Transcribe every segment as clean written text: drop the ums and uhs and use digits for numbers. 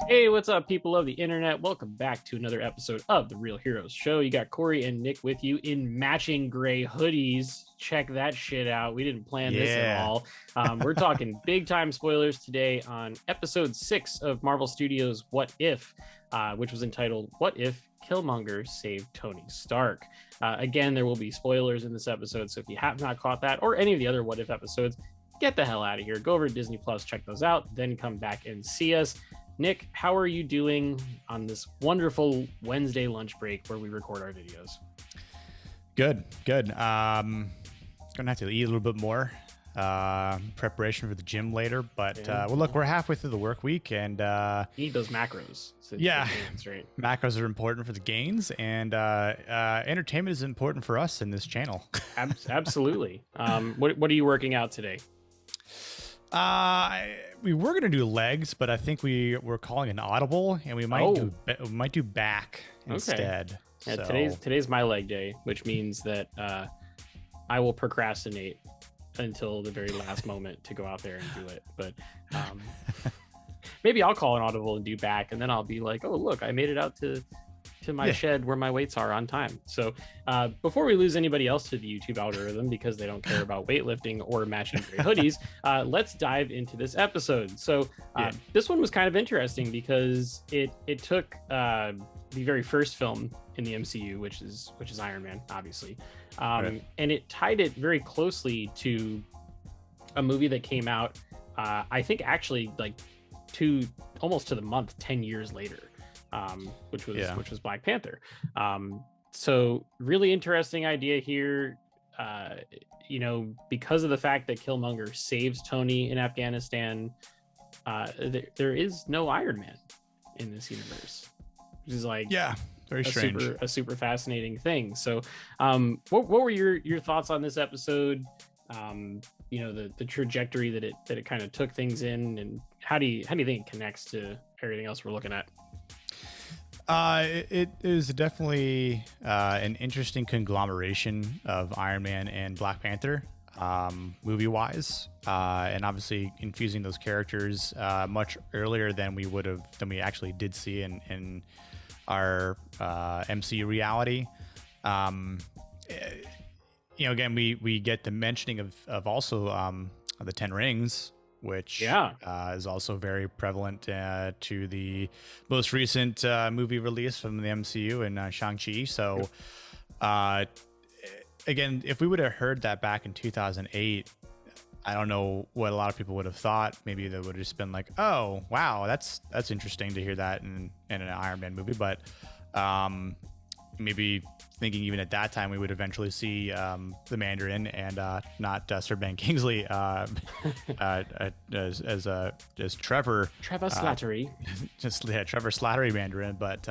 Hey, what's up, people of the internet? Welcome back to another episode of the Real Heroes Show. You got Corey and Nick with you in matching gray hoodies. Check that shit out. We didn't plan this at all. We're talking big time spoilers today on episode 6 of Marvel Studios' What If, which was entitled What If Killmonger Saved Tony Stark. Again, there will be spoilers in this episode, so if you have not caught that or any of the other What If episodes, get the hell out of here. Go over to Disney Plus, check those out, then come back and see us. Nick, how are you doing on this wonderful Wednesday lunch break where we record our videos? Good. Gonna have to eat a little bit more. Preparation for the gym later, but well, look, we're halfway through the work week, and you need those macros. Gains, right? Macros are important for the gains, and entertainment is important for us in this channel. Absolutely. What are you working out today? We were gonna do legs, but I think we're calling an audible, and we might do back instead. Yeah, so. today's my leg day, which means that I will procrastinate until the very last moment to go out there and do it. But maybe I'll call an audible and do back, and then I'll be like, oh look, I made it out to my shed where my weights are on time. So before we lose anybody else to the YouTube algorithm because they don't care about weightlifting or matching gray hoodies, let's dive into this episode. So this one was kind of interesting because it took the very first film in the MCU, which is Iron Man, obviously, and it tied it very closely to a movie that came out, I think actually like almost to the month 10 years later. Which was Black Panther. So really interesting idea here. Because of the fact that Killmonger saves Tony in Afghanistan, there is no Iron Man in this universe, which is like very strange, a super fascinating thing. So, what were your thoughts on this episode? The trajectory that it kind of took things in, and how do you think it connects to everything else we're looking at? It is definitely an interesting conglomeration of Iron Man and Black Panther, movie-wise, and obviously infusing those characters much earlier than we actually did see in our MCU reality. Again, we get the mentioning of also the 10 Rings, which is also very prevalent to the most recent movie release from the MCU and Shang-Chi. So, again, if we would have heard that back in 2008, I don't know what a lot of people would have thought. Maybe they would have just been like, oh, wow, that's interesting to hear that in an Iron Man movie. But maybe thinking even at that time we would eventually see the Mandarin and not Sir Ben Kingsley as Trevor Slattery, Trevor Slattery Mandarin. But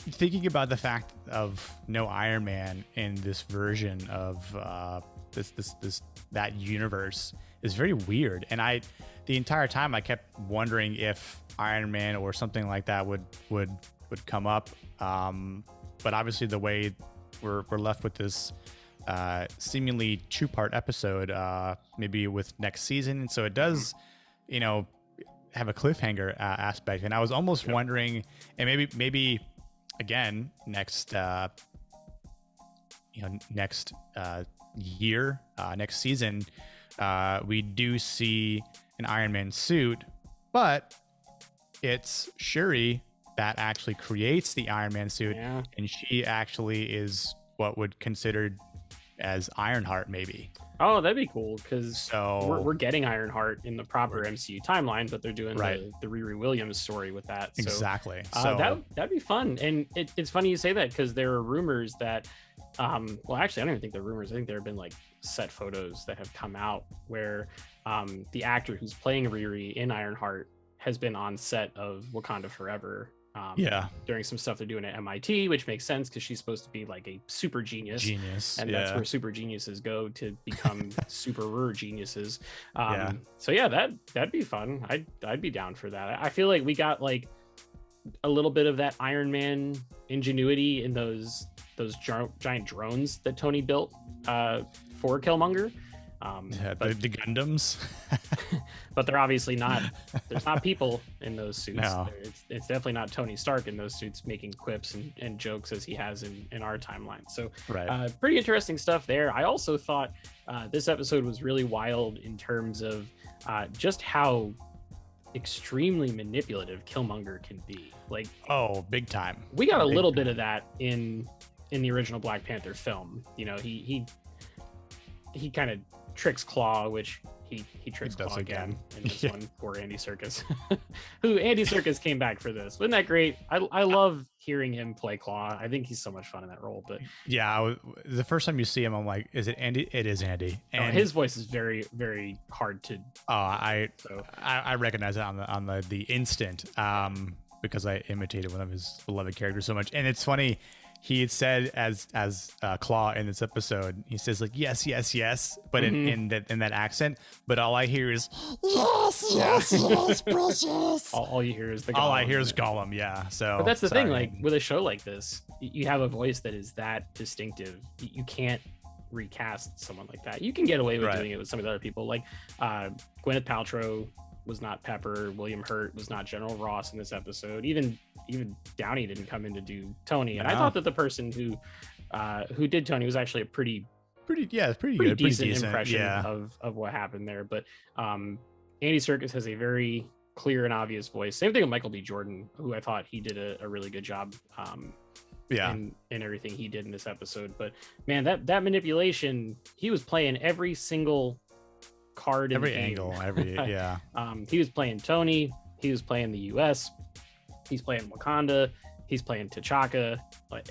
thinking about the fact of no Iron Man in this version of that universe is very weird, and the entire time I kept wondering if Iron Man or something like that would come up, but obviously the way we're left with this seemingly 2-part episode, maybe with next season, and so it does have a cliffhanger aspect, and I was almost wondering, and maybe again next year, next season, we do see an Iron Man suit, but it's Shuri that actually creates the Iron Man suit, and she actually is what would considered as Ironheart, maybe. Oh, that'd be cool, because we're getting Ironheart in the proper MCU timeline, but they're doing the Riri Williams story with that. So, exactly. So that'd be fun, and it's funny you say that, because there are rumors that, well, actually, I don't even think they're rumors. I think there have been like set photos that have come out where the actor who's playing Riri in Ironheart has been on set of Wakanda Forever. During some stuff they're doing at MIT, which makes sense because she's supposed to be like a super genius, and that's where super geniuses go to become super geniuses. So that'd be fun. I'd be down for that. I feel like we got like a little bit of that Iron Man ingenuity in those giant drones that Tony built for Killmonger. The Gundams. But they're obviously not. There's not people in those suits. No. It's definitely not Tony Stark in those suits making quips and jokes as he has in our timeline. So Right. pretty interesting stuff there. I also thought this episode was really wild in terms of just how extremely manipulative Killmonger can be. Like, oh, big time. We got a little time. bit of that in the original Black Panther film. You know, he kind of tricks Klaue, which he tricks Klaue again in this one. Poor Andy Serkis. Who Andy Serkis came back for this. Wasn't that great? I love hearing him play Klaue. I think he's so much fun in that role. But yeah, the first time you see him, I'm like, is it Andy? It is Andy. And his voice is very, very hard to. I recognize it on the instant because I imitated one of his beloved characters so much. And it's funny. He had said as Klaue in this episode, he says like yes, yes, yes, but in that accent. But all I hear is yes, yes, yes, precious. All you hear is the. All I hear is Gollum. Yeah. So. But that's the thing. Like with a show like this, you have a voice that is that distinctive. You can't recast someone like that. You can get away with doing it with some of the other people. Like Gwyneth Paltrow was not Pepper. William Hurt was not General Ross in this episode. Even Downey didn't come in to do Tony. And I thought that the person who did Tony was actually a pretty good, decent impression of what happened there. But Andy Serkis has a very clear and obvious voice. Same thing with Michael B. Jordan, who I thought he did a really good job in everything he did in this episode. But man, that manipulation, he was playing every single card in every the game. Angle, he was playing Tony, he was playing the US, he's playing Wakanda, he's playing T'Chaka, like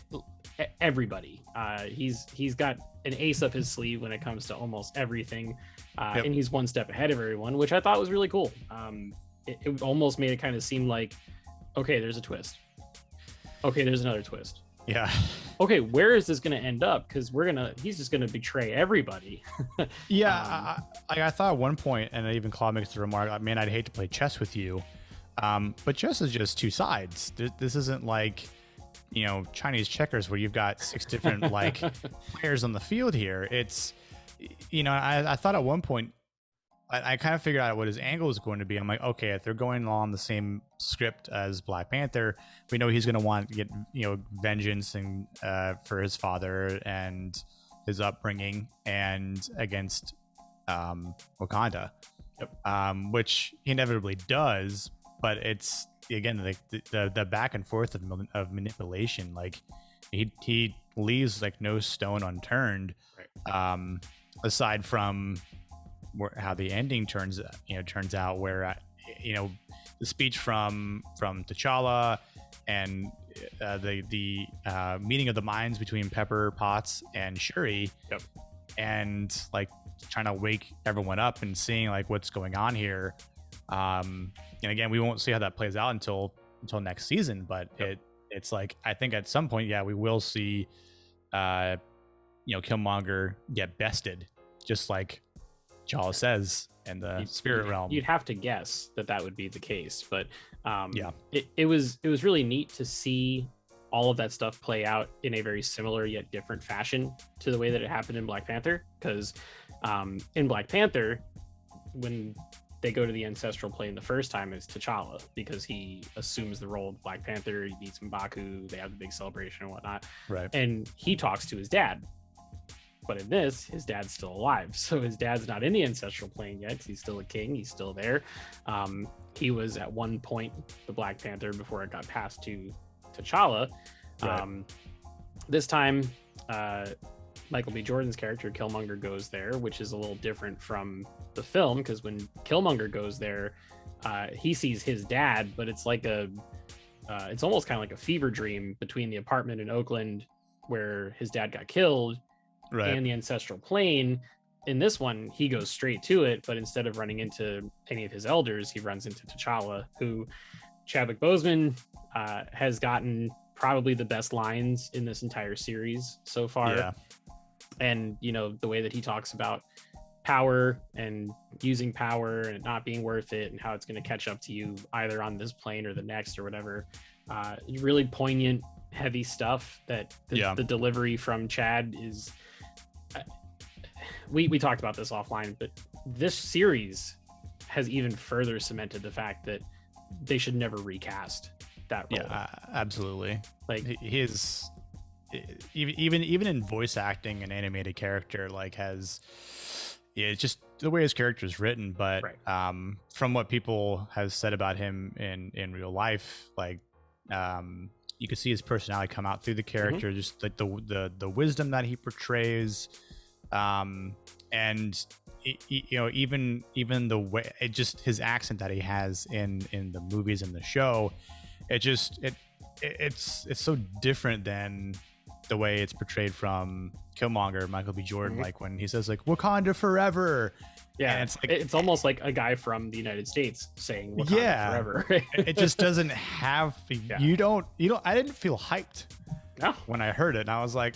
everybody. He's got an ace up his sleeve when it comes to almost everything, and he's one step ahead of everyone, which I thought was really cool. It almost made it kind of seem like, okay, there's a twist, okay, there's another twist, okay, where is this going to end up? Because he's just gonna betray everybody. I thought at one point, and even Klaue makes the remark, man, I'd hate to play chess with you, but chess is just two sides. This isn't like, Chinese checkers where you've got 6 different like players on the field here. It's, I thought at one point, I kind of figured out what his angle is going to be. I'm like, okay, if they're going along the same script as Black Panther, we know he's going to want to get, vengeance and for his father and his upbringing and against Wakanda, which he inevitably does. But it's, again, like the back and forth of manipulation. Like he leaves like no stone unturned, aside from how the ending turns out, where the speech from T'Challa and the meeting of the minds between Pepper Potts and Shuri, and like trying to wake everyone up and seeing like what's going on here. And again, we won't see how that plays out until next season, but it's like, I think at some point, we will see Killmonger get bested, just like T'Challa says in the spirit realm. You'd have to guess that would be the case, but it was really neat to see all of that stuff play out in a very similar yet different fashion to the way that it happened in Black Panther. Because in Black Panther, when they go to the ancestral plane the first time, is T'Challa, because he assumes the role of Black Panther. He meets M'Baku, they have the big celebration and whatnot, and he talks to his dad. But in this, his dad's still alive, so his dad's not in the ancestral plane yet. He's still a king, he's still there. He was at one point the Black Panther before it got passed to T'Challa. This time Michael B. Jordan's character Killmonger goes there, which is a little different from the film, because when Killmonger goes there, he sees his dad, but it's like it's almost kind of like a fever dream between the apartment in Oakland where his dad got killed and the ancestral plane. In this one, he goes straight to it, but instead of running into any of his elders, he runs into T'Challa, who Chadwick Boseman has gotten probably the best lines in this entire series so far. And the way that he talks about power and using power and it not being worth it, and how it's going to catch up to you either on this plane or the next or whatever. Really poignant, heavy stuff that the delivery from Chad is, we talked about this offline, but this series has even further cemented the fact that they should never recast that role. Yeah, absolutely. Like his even in voice acting, an animated character like has, yeah, it's just the way his character is written. But from what people have said about him in real life, like you can see his personality come out through the character, just like the wisdom that he portrays, and you know, even the way it just his accent that he has in the movies and the show, it's so different than the way it's portrayed from Killmonger, Michael B. Jordan, like when he says like Wakanda forever. Yeah, and it's like it's almost like a guy from the United States saying Wakanda forever. It just doesn't have you don't I didn't feel hyped when I heard it, and I was like,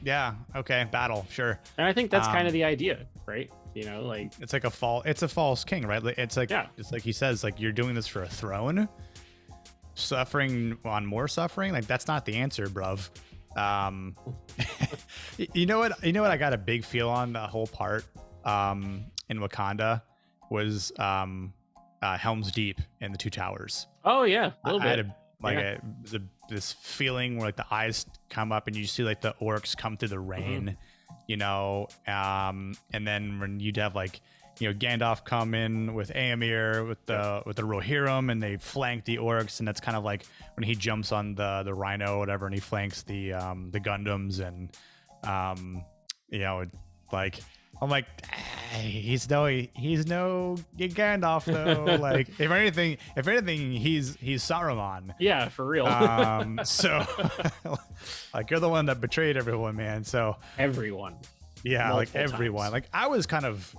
yeah, okay, battle, sure. And I think that's kind of the idea, right? You know, like it's like it's a false king, right? It's like it's like he says, like, you're doing this for a throne, suffering on more suffering. Like, that's not the answer, bruv. You know what I got a big feel on the whole part in Wakanda was Helm's Deep in the Two Towers. Oh yeah, a little bit. I had this feeling where like the eyes come up and you see like the orcs come through the rain, you know, and then when you'd have like, you know, Gandalf come in with Aemir with the Rohirrim, and they flank the orcs, and that's kind of like when he jumps on the rhino or whatever, and he flanks the Gundams, and you know, like I'm like, he's no Gandalf though. Like if anything, he's Saruman. Yeah, for real. So like, you're the one that betrayed everyone, man. So everyone. Yeah, like everyone. Times. Like I was kind of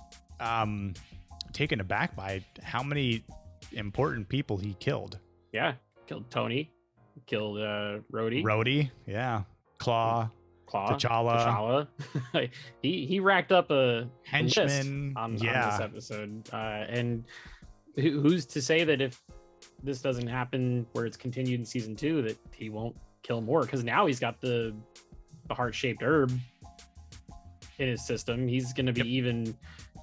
taken aback by how many important people he killed. Yeah, killed Tony, killed Rhodey. Rhodey, yeah, Klaue, T'Challa. he racked up a henchman on this episode, and who's to say that if this doesn't happen where it's continued in season 2 that he won't kill more? Because now he's got the heart-shaped herb in his system. He's going to be even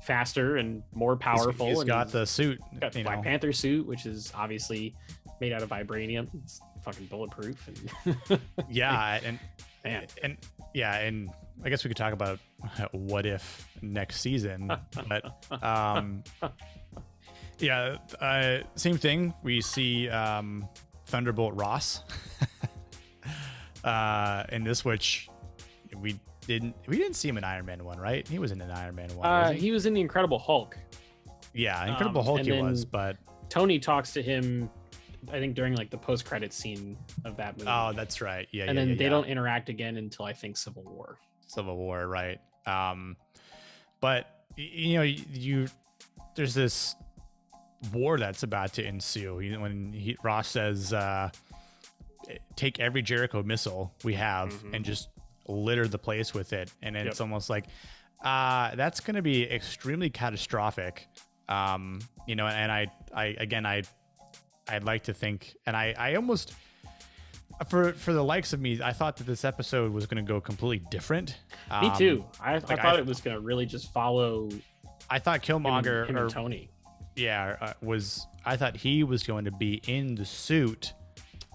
faster and more powerful. He's got the suit, got the Black Panther suit, which is obviously made out of vibranium. It's fucking bulletproof. And yeah, and I guess we could talk about what if next season, but same thing. We see Thunderbolt Ross in this, which we didn't see him in Iron Man 1, right? He was in an Iron Man 1. He was in the Incredible Hulk. Yeah, Incredible Hulk he was, but Tony talks to him, I think, during like the post-credit scene of that movie. Oh, that's right. Yeah, and then they don't interact again until I think Civil War. Civil War, right? But you know, there's this war that's about to ensue. When Ross says, "Take every Jericho missile we have and just litter the place with it," and it's almost like that's going to be extremely catastrophic. You know, and I'd like to think, and I almost, for the likes of me, I thought that this episode was going to go completely different. Me too. I thought it was going to really just follow. I thought Killmonger him and Tony. Yeah, I thought he was going to be in the suit.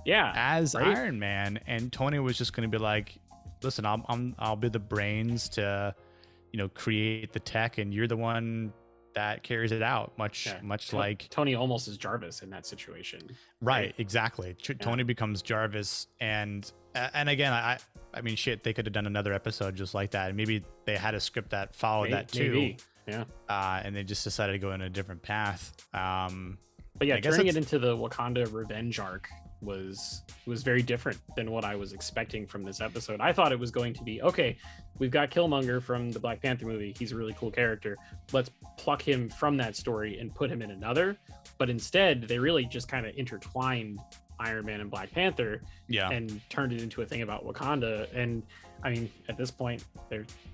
Yeah, as Iron Man, and Tony was just going to be like, "Listen, I'll be the brains to, you know, create the tech, and you're the one that carries it out." Much like Tony almost is Jarvis in that situation. Right, exactly. Tony becomes Jarvis, and again, I mean, shit, they could have done another episode just like that, and maybe they had a script that followed that too. Maybe. Yeah. And they just decided to go in a different path. But yeah, turning it into the Wakanda revenge arc was very different than what I was expecting from this episode. I thought it was going to be, okay, we've got Killmonger from the Black Panther movie. He's a really cool character. Let's pluck him from that story and put him in another. But instead, they really just kind of intertwined Iron Man and Black Panther and turned it into a thing about Wakanda. And I mean, at this point,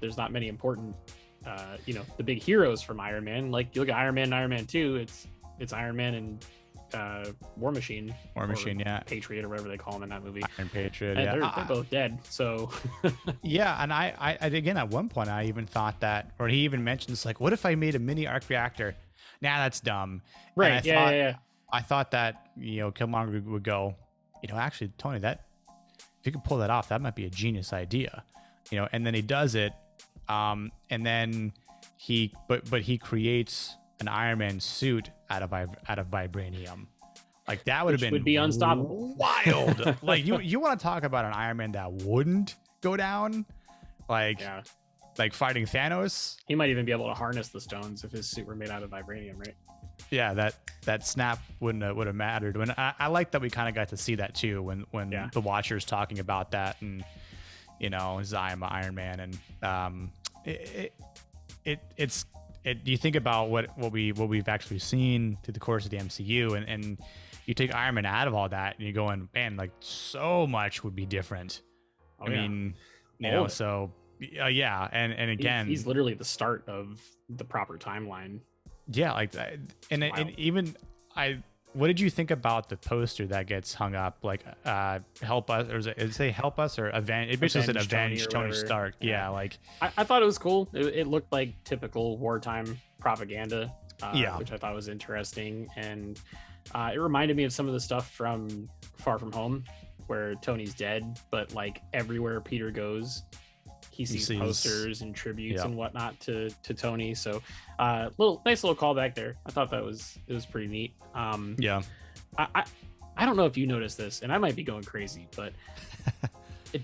there's not many important, the big heroes from Iron Man. Like, you look at Iron Man and Iron Man 2, it's Iron Man and War Machine. War Machine, yeah. Patriot or whatever they call him in that movie. Iron Patriot, And yeah. they're both dead, so... Yeah, and I again, at one point, I even thought that, or he even mentions, like, what if I made a mini arc reactor? Nah, that's dumb. Right, yeah. I thought that, Killmonger would go, actually, Tony, that if you could pull that off, that might be a genius idea. And then he does it, and then he creates an Iron Man suit out of vibranium. Like, that would have been be unstoppable. Wild. Like, you want to talk about an Iron Man that wouldn't go down? Like, like fighting Thanos. He might even be able to harness the stones if his suit were made out of vibranium, right? Yeah, that snap would have mattered. When I like that we kind of got to see that too when the Watcher's talking about that, and his I'm Iron Man, and it's you think about what we've actually seen through the course of the MCU, and you take Iron Man out of all that, and you're going, man, like, so much would be different. I mean, so yeah, and again, he's literally the start of the proper timeline. Yeah, like, and even what did you think about the poster that gets hung up? Like, help us, or is it say help us, or avenge? It basically said avenge Tony Stark. Yeah, like I thought it was cool. It looked like typical wartime propaganda. Which I thought was interesting, and it reminded me of some of the stuff from Far From Home, where Tony's dead, but like everywhere Peter goes, he sees posters and tributes and whatnot to Tony. So nice little callback there. I thought it was pretty neat. I don't know if you noticed this, and I might be going crazy, but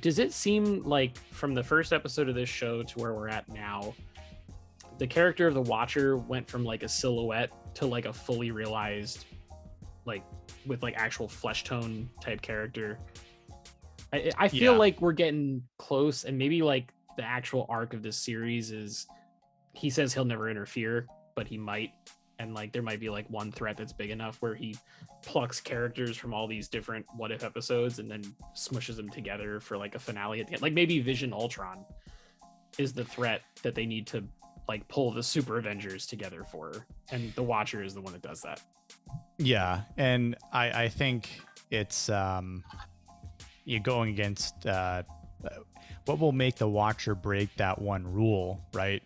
does it seem like from the first episode of this show to where we're at now, the character of the Watcher went from like a silhouette to like a fully realized, like with like actual flesh tone type character? I feel like we're getting close, and maybe like the actual arc of this series is he says he'll never interfere, but he might, and like there might be like one threat that's big enough where he plucks characters from all these different what if episodes and then smushes them together for like a finale at the end. Like maybe Vision Ultron is the threat that they need to like pull the Super Avengers together for, and the Watcher is the one that does that. Yeah, and I think it's you're going against what will make the Watcher break that one rule, right?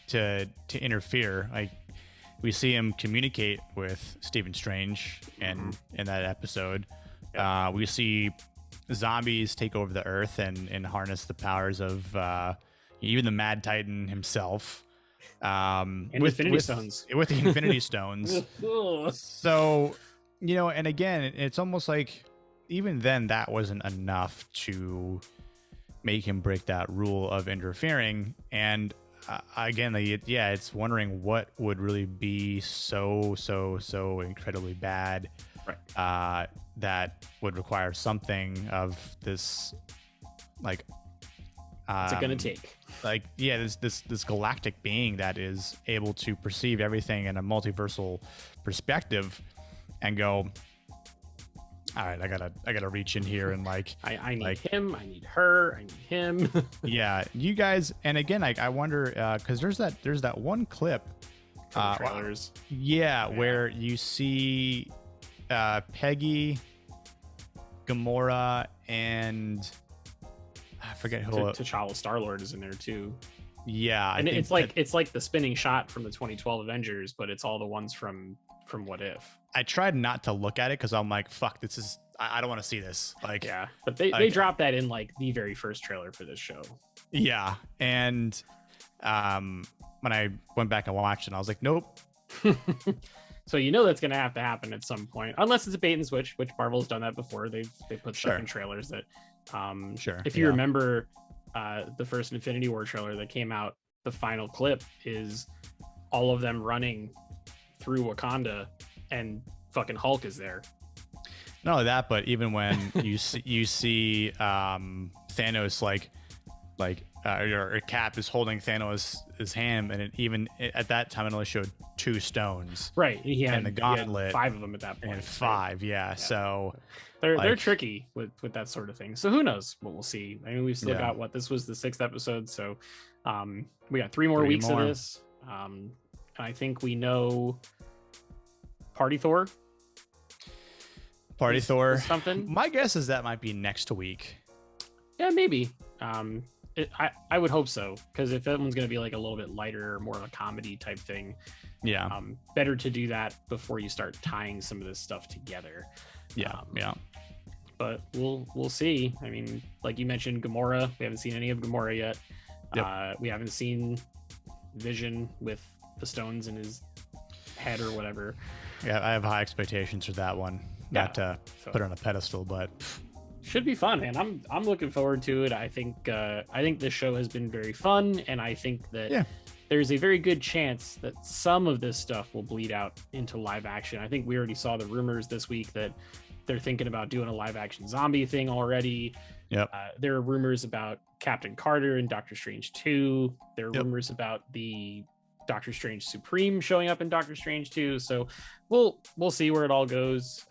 To interfere. Like, we see him communicate with Stephen Strange in that episode. We see zombies take over the Earth and harness the powers of even the Mad Titan himself. With the Infinity Stones. So, and again, it's almost like even then that wasn't enough to make him break that rule of interfering. And again, it's wondering what would really be so incredibly bad, right? That would require something of this, like, what's it gonna take? Like, this galactic being that is able to perceive everything in a multiversal perspective and go, all right, I gotta reach in here and like I need him, I need her, I need him. Yeah, you guys, and again, I wonder because there's that one clip from trailers. Where you see Peggy, Gamora, and I forget who. T'Challa Star-Lord is in there too. Yeah, and it's like the spinning shot from the 2012 Avengers, but it's all the ones from What If. I tried not to look at it because I'm like, fuck, this is, I don't want to see this. Like, yeah, but they dropped that in like the very first trailer for this show. Yeah, and when I went back and watched it, I was like, nope. So that's going to have to happen at some point, unless it's a bait and switch, which Marvel's done that before. They put stuff in trailers that, if you remember the first Infinity War trailer that came out, the final clip is all of them running through Wakanda, and fucking Hulk is there. Not only that, but even when you see Thanos or Cap is holding Thanos' hand, and at that time it only showed 2 stones. Right. And the gauntlet. 5 of them at that point. And 5, yeah. So they're tricky with that sort of thing. So who knows what we'll see? I mean, we've still got this was the 6th episode, so we got 3 more weeks of this. I think we know Party Thor. Party Thor. Something. My guess is that might be next week. Yeah, maybe. I would hope so, because if that one's going to be like a little bit lighter, more of a comedy type thing, yeah, better to do that before you start tying some of this stuff together. Yeah, But we'll see. I mean, like you mentioned, Gamora. We haven't seen any of Gamora yet. Yep. We haven't seen Vision with the stones in his head or whatever. Yeah, I have high expectations for that one. Not to put it on a pedestal, but should be fun, man. I'm looking forward to it. I think this show has been very fun, and I think that there's a very good chance that some of this stuff will bleed out into live action. I think we already saw the rumors this week that they're thinking about doing a live action zombie thing already. Yep. There are rumors about Captain Carter and Doctor Strange 2. There are rumors about the Doctor Strange Supreme showing up in Doctor Strange 2. So we'll see where it all goes.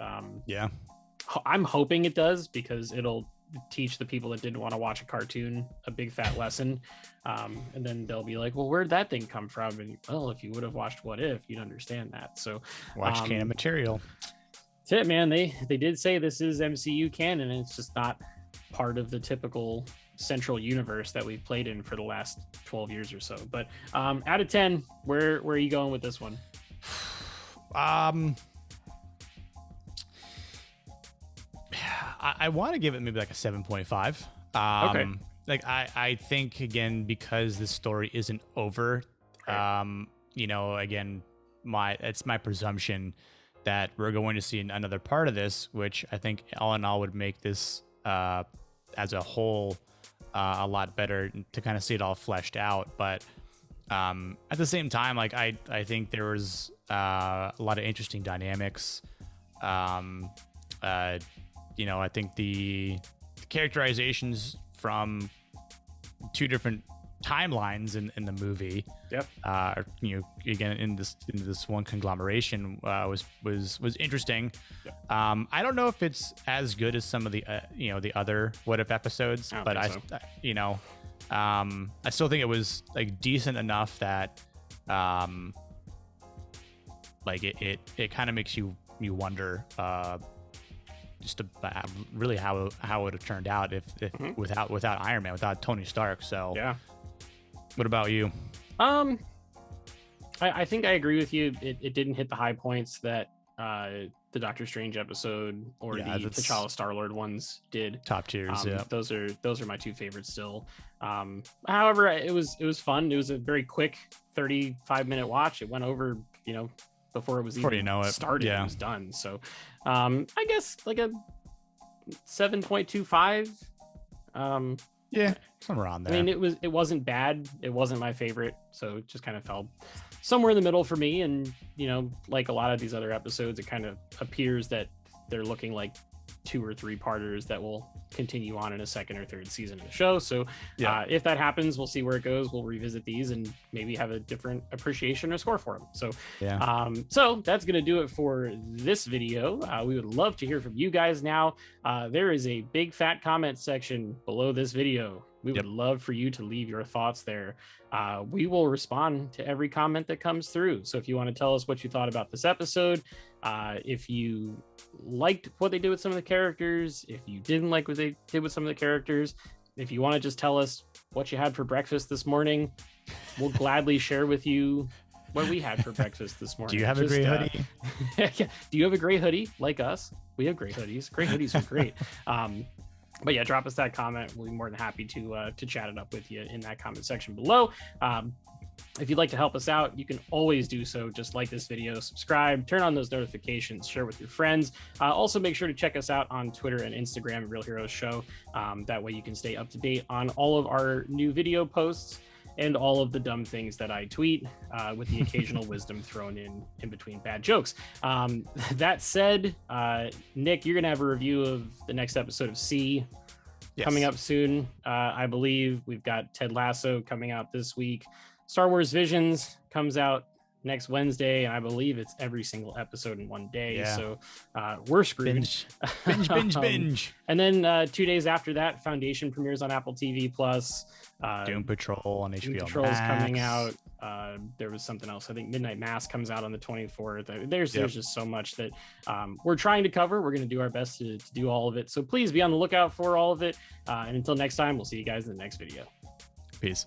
I'm hoping it does, because it'll teach the people that didn't want to watch a cartoon a big fat lesson. And then they'll be like, well, where'd that thing come from? And well, if you would have watched What If, you'd understand that. So watch canon material. That's it, man. They did say this is MCU canon, and it's just not part of the typical central universe that we've played in for the last 12 years or so. But out of 10, where are you going with this one? I want to give it maybe like a 7.5. Okay. Like I think, again, because the story isn't over, again, it's my presumption that we're going to see another part of this, which I think all in all would make this as a whole a lot better to kind of see it all fleshed out. But at the same time, like I think there was a lot of interesting dynamics. I think the characterizations from two different timelines in the movie, again in this one conglomeration was interesting. I don't know if it's as good as some of the the other What If episodes, but I still think it was like decent enough that it kind of makes you wonder just about really how it would have turned out if without Iron Man, without Tony Stark. So yeah. What about you? I think I agree with you. It didn't hit the high points that the Doctor Strange episode or the T'Challa Star-Lord ones did. Top tiers. Those are my two favorites still. However, it was fun. It was a very quick 35-minute watch. It went over, before it was even started. It was done. So I guess like a 7.25. Somewhere around there. I mean, it wasn't bad. It wasn't my favorite, so it just kind of fell somewhere in the middle for me. And like a lot of these other episodes, it kind of appears that they're looking like 2 or 3 parters that will continue on in a second or third season of the show. So if that happens, we'll see where it goes. We'll revisit these and maybe have a different appreciation or score for them. So so that's gonna do it for this video. We would love to hear from you guys now. There is a big fat comment section below this video. We would love for you to leave your thoughts there. We will respond to every comment that comes through. So if you want to tell us what you thought about this episode, if you liked what they did with some of the characters, if you didn't like what they did with some of the characters, if you want to just tell us what you had for breakfast this morning, we'll gladly share with you what we had for breakfast this morning. Do you have a gray hoodie? Do you have a gray hoodie like us? We have gray hoodies. Gray hoodies are great. But yeah, drop us that comment. We'll be more than happy to chat it up with you in that comment section below. If you'd like to help us out, you can always do so. Just like this video, subscribe, turn on those notifications, share with your friends. Also, make sure to check us out on Twitter and Instagram, Real Heroes Show. That way you can stay up to date on all of our new video posts and all of the dumb things that I tweet, with the occasional wisdom thrown in between bad jokes. That said, Nick, you're going to have a review of the next episode of C coming up soon. I believe we've got Ted Lasso coming out this week. Star Wars Visions comes out next Wednesday, and I believe it's every single episode in one day. So we're screwed. Binge. And then 2 days after that, Foundation premieres on Apple TV Plus. Doom Patrol on HBO Doom Patrol is coming out. There was something else. I think Midnight Mass comes out on the 24th. There's just so much that we're trying to cover. We're going to do our best to do all of it. So please be on the lookout for all of it. And until next time, we'll see you guys in the next video. Peace.